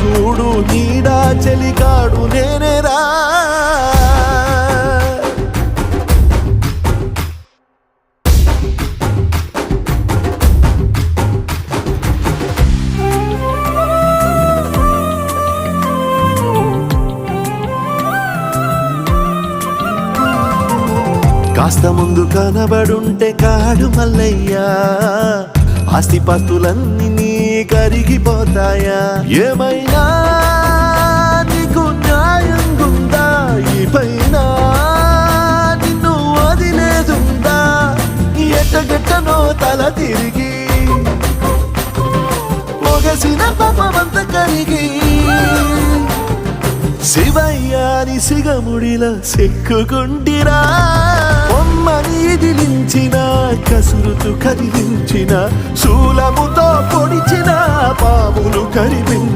కూడు నీడా చెలికాడు నేనేరా. కాస్త ముందు కనబడుంటే కాడు మల్లయ్యా, ఆస్తిపాస్తులన్నీ నీ కరిగిపోతాయా. ఏమైనా నీకు న్యాయం గుందా, ఈ పైన నిన్ను వదిలేదుందా. ఎట్టగట్టనో తల తిరిగి పొగసిన పాపమంత కరిగి శివయ్యాని సిగముడిలా సిక్కుకుంటిరా. బొమ్మని దిలించిన కసురుతు కదిలించిన శూలముతో పొడిచిన పాములు కరిపించి